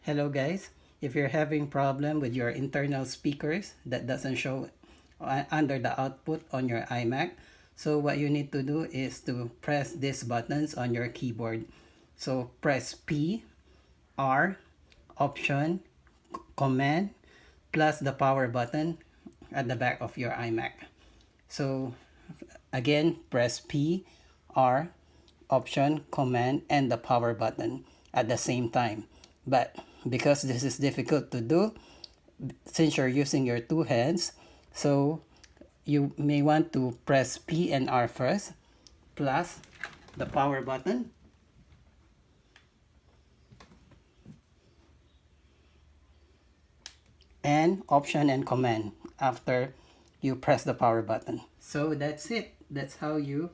Hello guys, if you're having problem with your internal speakers that doesn't show under the output on your iMac, so what you need to do is to press these buttons on your keyboard. So press P, R, Option, Command, plus the power button at the back of your iMac. So again, press P, R, Option, Command, and the power button at the same time. But because this is difficult to do, since you're using your two hands, so you may want to press P and R first, plus the power button, and Option and Command after you press the power button. So that's it. That's how you